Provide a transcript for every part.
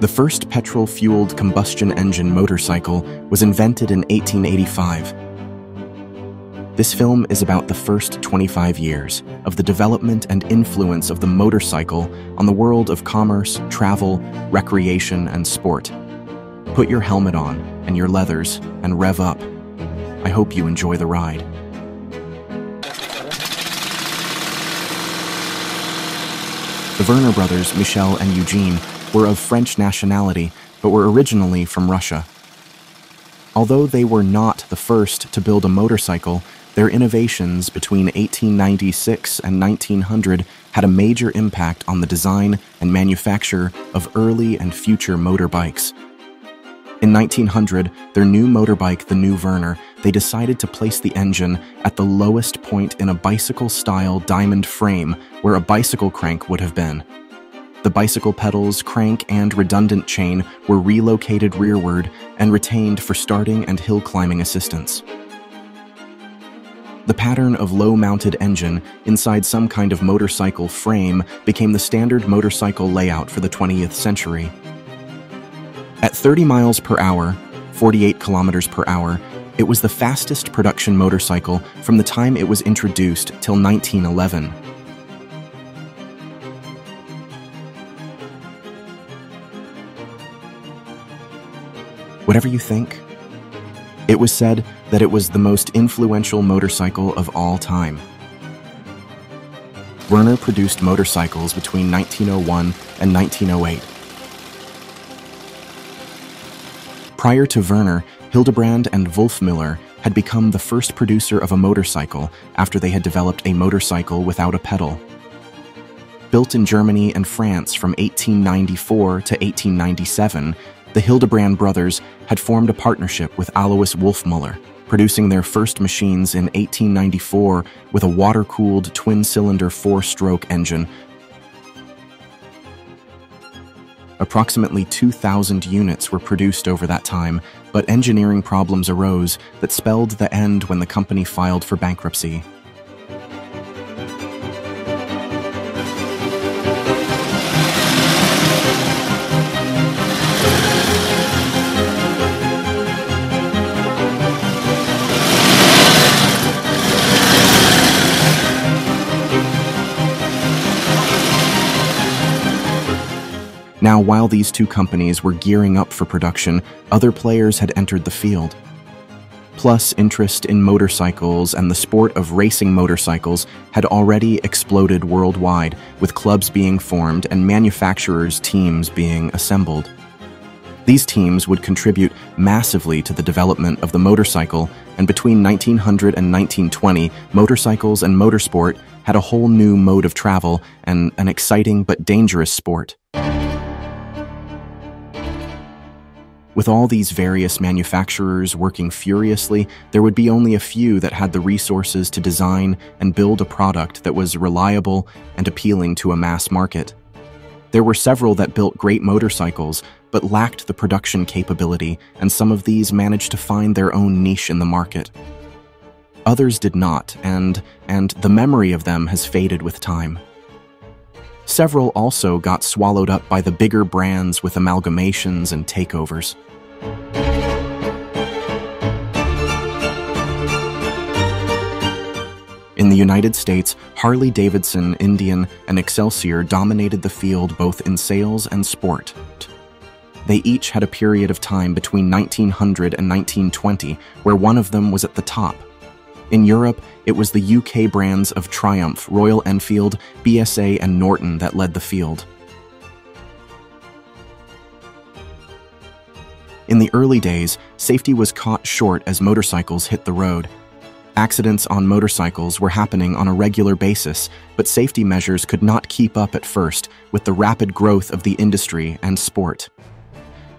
The first petrol-fueled combustion engine motorcycle was invented in 1885. This film is about the first 25 years of the development and influence of the motorcycle on the world of commerce, travel, recreation, and sport. Put your helmet on and your leathers and rev up. I hope you enjoy the ride. The Werner brothers, Michel and Eugene, were of French nationality, but were originally from Russia. Although they were not the first to build a motorcycle, their innovations between 1896 and 1900 had a major impact on the design and manufacture of early and future motorbikes. In 1900, their new motorbike, the new Werner, they decided to place the engine at the lowest point in a bicycle-style diamond frame where a bicycle crank would have been. The bicycle pedals, crank, and redundant chain were relocated rearward and retained for starting and hill climbing assistance. The pattern of low-mounted engine inside some kind of motorcycle frame became the standard motorcycle layout for the 20th century. At 30 miles per hour, 48 kilometers per hour, it was the fastest production motorcycle from the time it was introduced till 1911. Whatever you think, it was said that it was the most influential motorcycle of all time. Werner produced motorcycles between 1901 and 1908. Prior to Werner, Hildebrand and Wolfmüller had become the first producer of a motorcycle after they had developed a motorcycle without a pedal. Built in Germany and France from 1894 to 1897, the Hildebrand brothers had formed a partnership with Alois Wolfmüller, producing their first machines in 1894 with a water-cooled twin-cylinder four-stroke engine. Approximately 2,000 units were produced over that time, but engineering problems arose that spelled the end when the company filed for bankruptcy. Now, while these two companies were gearing up for production, other players had entered the field. Plus, interest in motorcycles and the sport of racing motorcycles had already exploded worldwide, with clubs being formed and manufacturers' teams being assembled. These teams would contribute massively to the development of the motorcycle, and between 1900 and 1920, motorcycles and motorsport had a whole new mode of travel and an exciting but dangerous sport. With all these various manufacturers working furiously, there would be only a few that had the resources to design and build a product that was reliable and appealing to a mass market. There were several that built great motorcycles, but lacked the production capability, and some of these managed to find their own niche in the market. Others did not, and the memory of them has faded with time. Several also got swallowed up by the bigger brands with amalgamations and takeovers. In the United States, Harley-Davidson, Indian, and Excelsior dominated the field both in sales and sport. They each had a period of time between 1900 and 1920 where one of them was at the top. In Europe, it was the UK brands of Triumph, Royal Enfield, BSA, and Norton that led the field. In the early days, safety was caught short as motorcycles hit the road. Accidents on motorcycles were happening on a regular basis, but safety measures could not keep up at first with the rapid growth of the industry and sport.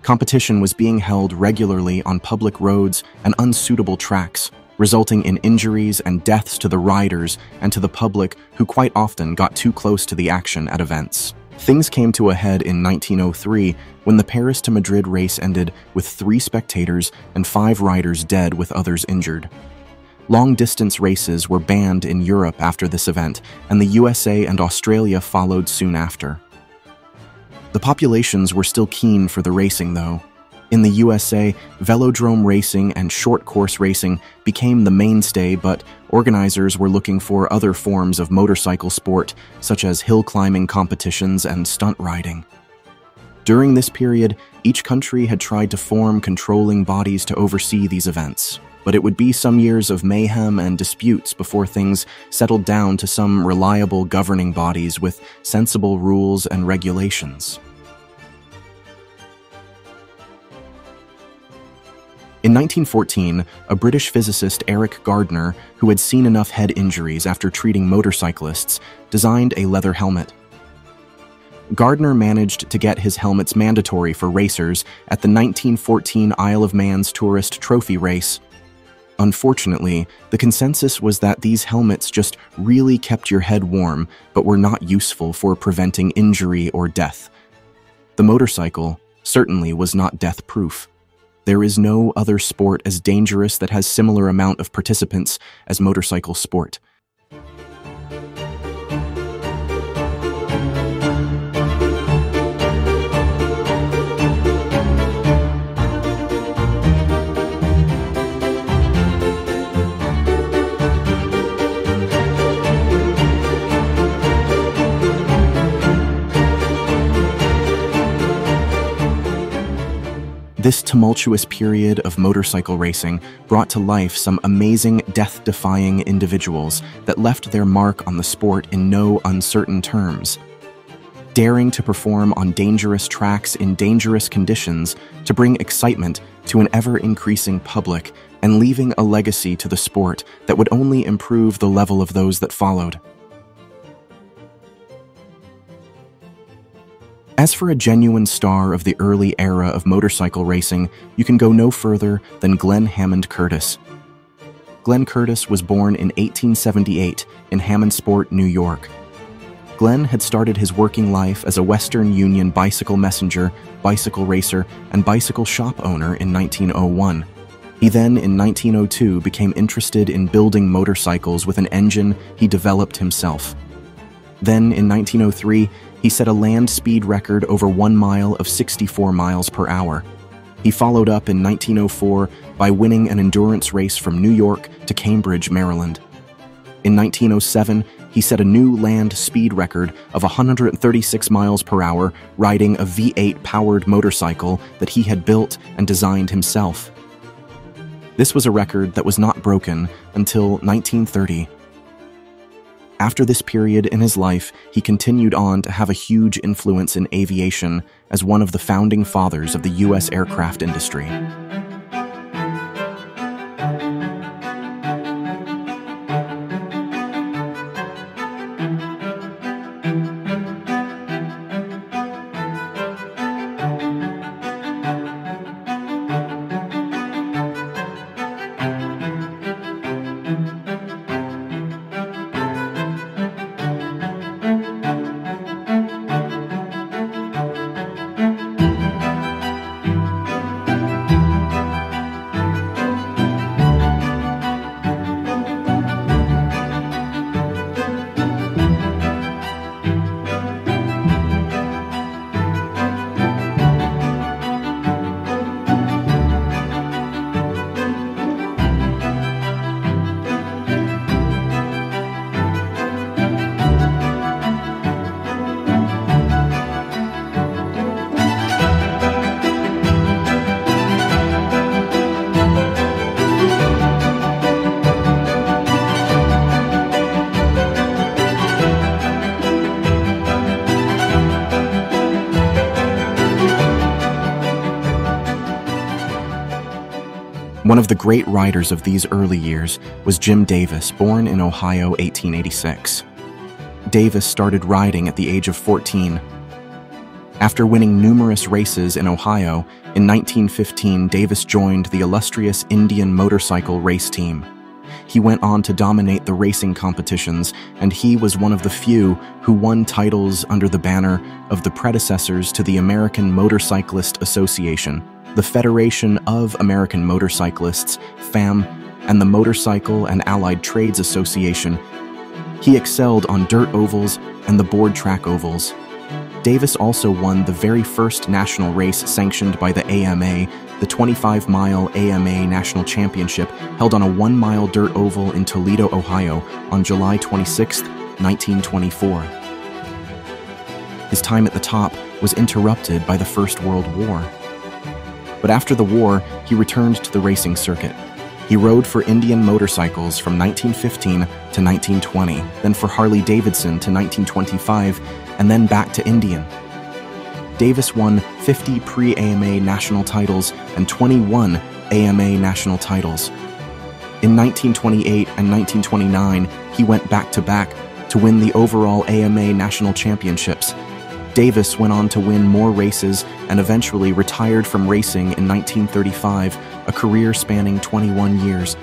Competition was being held regularly on public roads and unsuitable tracks, resulting in injuries and deaths to the riders and to the public who quite often got too close to the action at events. Things came to a head in 1903 when the Paris to Madrid race ended with 3 spectators and 5 riders dead with others injured. Long-distance races were banned in Europe after this event, and the USA and Australia followed soon after. The populations were still keen for the racing, though. In the USA, velodrome racing and short course racing became the mainstay, but organizers were looking for other forms of motorcycle sport, such as hill climbing competitions and stunt riding. During this period, each country had tried to form controlling bodies to oversee these events, but it would be some years of mayhem and disputes before things settled down to some reliable governing bodies with sensible rules and regulations. In 1914, a British physicist, Eric Gardner, who had seen enough head injuries after treating motorcyclists, designed a leather helmet. Gardner managed to get his helmets mandatory for racers at the 1914 Isle of Man's Tourist Trophy Race. Unfortunately, the consensus was that these helmets just really kept your head warm, but were not useful for preventing injury or death. The motorcycle certainly was not death-proof. There is no other sport as dangerous that has similar amount of participants as motorcycle sport. This tumultuous period of motorcycle racing brought to life some amazing death-defying individuals that left their mark on the sport in no uncertain terms. Daring to perform on dangerous tracks in dangerous conditions to bring excitement to an ever-increasing public and leaving a legacy to the sport that would only improve the level of those that followed. As for a genuine star of the early era of motorcycle racing, you can go no further than Glenn Hammond Curtis. Glenn Curtis was born in 1878 in Hammondsport, New York. Glenn had started his working life as a Western Union bicycle messenger, bicycle racer, and bicycle shop owner in 1901. He then, in 1902, became interested in building motorcycles with an engine he developed himself. Then, in 1903, he set a land speed record over 1 mile of 64 miles per hour. He followed up in 1904 by winning an endurance race from New York to Cambridge, Maryland. In 1907, he set a new land speed record of 136 miles per hour riding a V8-powered motorcycle that he had built and designed himself. This was a record that was not broken until 1930. After this period in his life, he continued on to have a huge influence in aviation as one of the founding fathers of the U.S. aircraft industry. One of the great riders of these early years was Jim Davis, born in Ohio, 1886. Davis started riding at the age of 14. After winning numerous races in Ohio, in 1915 Davis joined the illustrious Indian motorcycle race team. He went on to dominate the racing competitions, and he was one of the few who won titles under the banner of the predecessors to the American Motorcyclist Association, the Federation of American Motorcyclists, FAM, and the Motorcycle and Allied Trades Association. He excelled on dirt ovals and the board track ovals. Davis also won the very first national race sanctioned by the AMA, the 25-mile AMA National Championship, held on a 1-mile dirt oval in Toledo, Ohio, on July 26, 1924. His time at the top was interrupted by the First World War. But after the war, he returned to the racing circuit. He rode for Indian motorcycles from 1915 to 1920, then for Harley-Davidson to 1925, and then back to Indian. Davis won 50 pre-AMA national titles and 21 AMA national titles. In 1928 and 1929, he went back-to-back to win the overall AMA national championships. Davis went on to win more races and eventually retired from racing in 1935, a career spanning 21 years.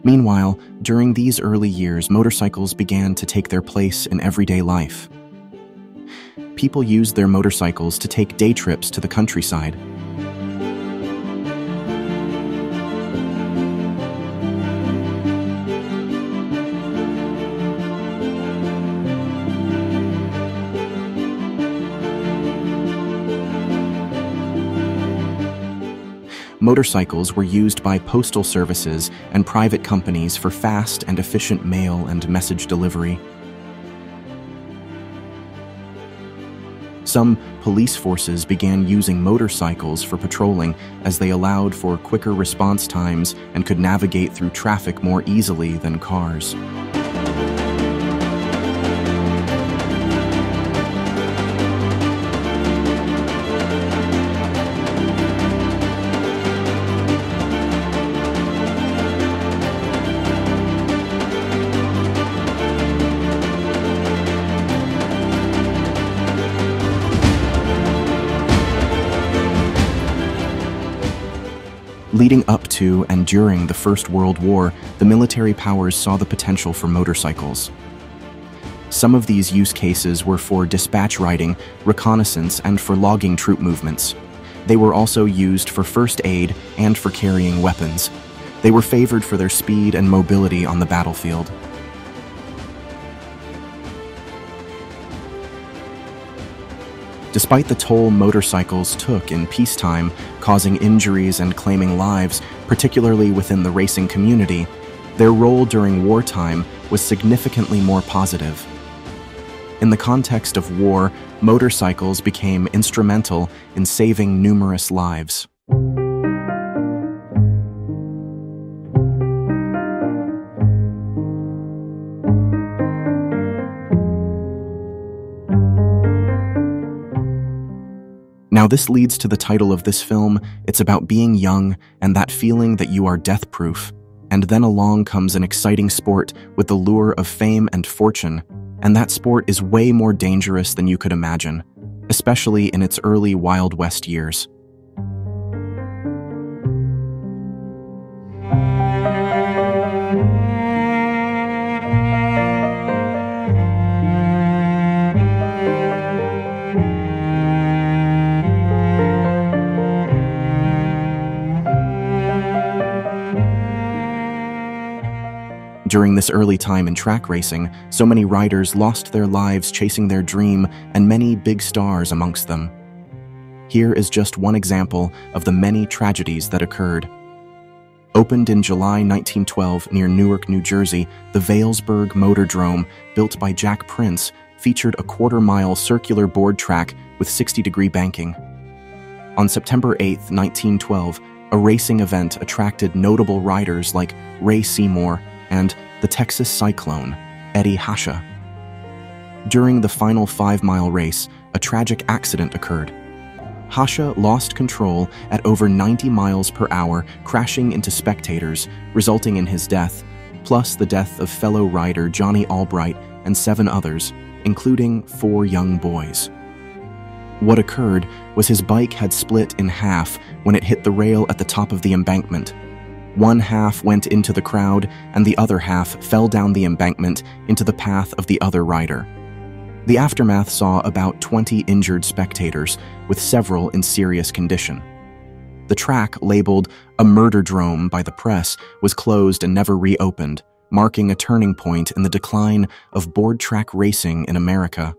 Meanwhile, during these early years, motorcycles began to take their place in everyday life. People used their motorcycles to take day trips to the countryside. Motorcycles were used by postal services and private companies for fast and efficient mail and message delivery. Some police forces began using motorcycles for patrolling as they allowed for quicker response times and could navigate through traffic more easily than cars. Leading up to and during the First World War, the military powers saw the potential for motorcycles. Some of these use cases were for dispatch riding, reconnaissance, and for logging troop movements. They were also used for first aid and for carrying weapons. They were favored for their speed and mobility on the battlefield. Despite the toll motorcycles took in peacetime, causing injuries and claiming lives, particularly within the racing community, their role during wartime was significantly more positive. In the context of war, motorcycles became instrumental in saving numerous lives. Now this leads to the title of this film. It's about being young and that feeling that you are death-proof. And then along comes an exciting sport with the lure of fame and fortune. And that sport is way more dangerous than you could imagine, especially in its early Wild West years. During this early time in track racing, so many riders lost their lives chasing their dream, and many big stars amongst them. Here is just one example of the many tragedies that occurred. Opened in July 1912 near Newark, New Jersey, the Vailsburg Motordrome, built by Jack Prince, featured a quarter-mile circular board track with 60-degree banking. On September 8, 1912, a racing event attracted notable riders like Ray Seymour and the Texas Cyclone, Eddie Hasha. During the final 5-mile race, a tragic accident occurred. Hasha lost control at over 90 miles per hour, crashing into spectators, resulting in his death, plus the death of fellow rider Johnny Albright and 7 others, including 4 young boys. What occurred was his bike had split in half when it hit the rail at the top of the embankment. One half went into the crowd, and the other half fell down the embankment into the path of the other rider. The aftermath saw about 20 injured spectators, with several in serious condition. The track, labeled a murderdrome by the press, was closed and never reopened, marking a turning point in the decline of board track racing in America.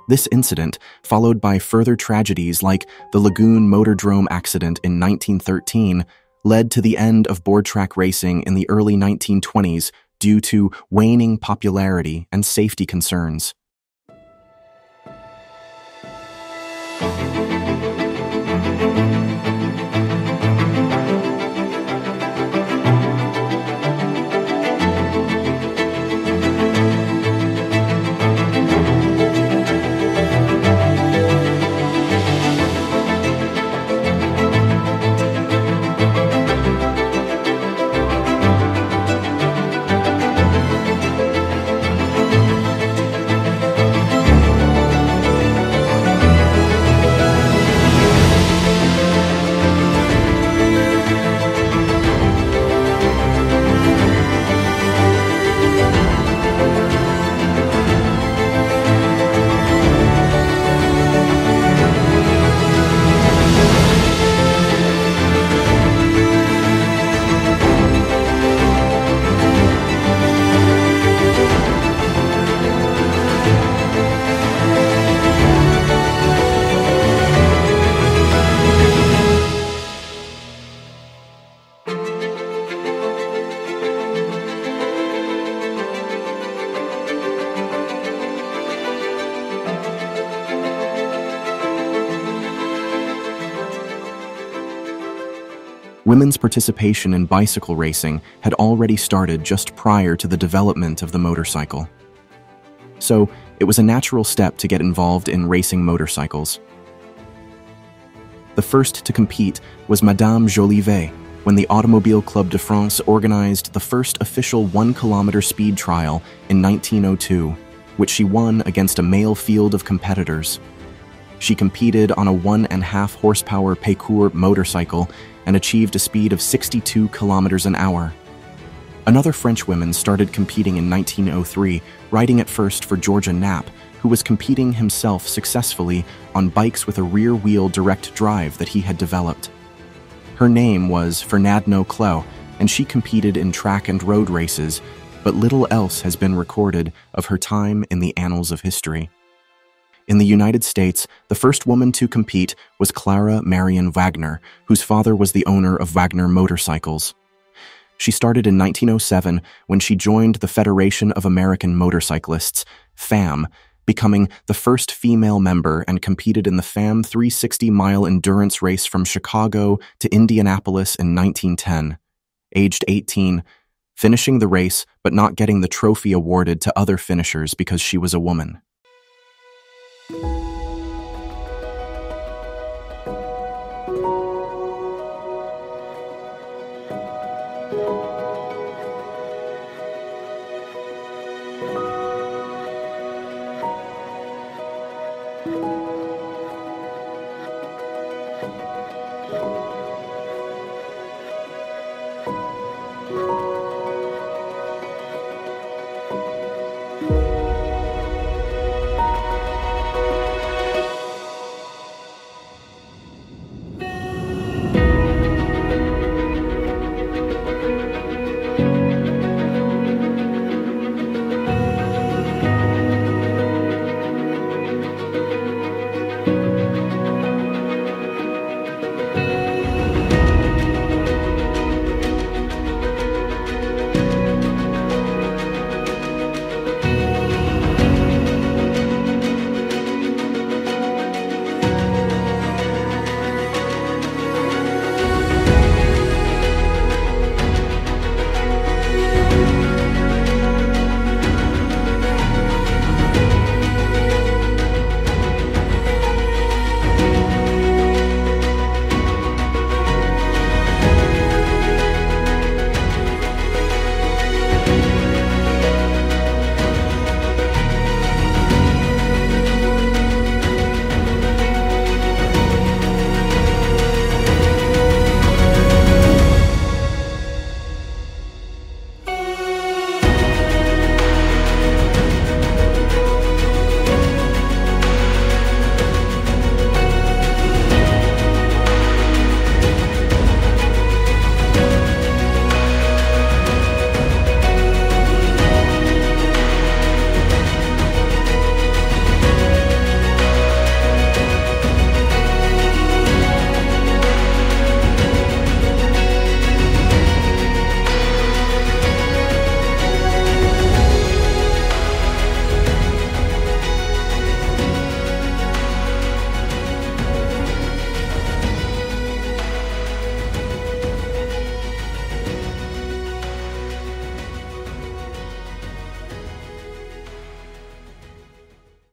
This incident, followed by further tragedies like the Lagoon Motordrome accident in 1913, led to the end of board track racing in the early 1920s due to waning popularity and safety concerns. Women's participation in bicycle racing had already started just prior to the development of the motorcycle. So, it was a natural step to get involved in racing motorcycles. The first to compete was Madame Jolivet, when the Automobile Club de France organized the first official 1-kilometer speed trial in 1902, which she won against a male field of competitors. She competed on a 1.5 horsepower Pécourt motorcycle and achieved a speed of 62 kilometers an hour. Another French woman started competing in 1903, riding at first for Georgia Knapp, who was competing himself successfully on bikes with a rear-wheel direct drive that he had developed. Her name was Fernandino Clot, and she competed in track and road races, but little else has been recorded of her time in the annals of history. In the United States, the first woman to compete was Clara Marion Wagner, whose father was the owner of Wagner Motorcycles. She started in 1907 when she joined the Federation of American Motorcyclists, FAM, becoming the first female member, and competed in the FAM 360-mile endurance race from Chicago to Indianapolis in 1910. Aged 18, finishing the race but not getting the trophy awarded to other finishers because she was a woman.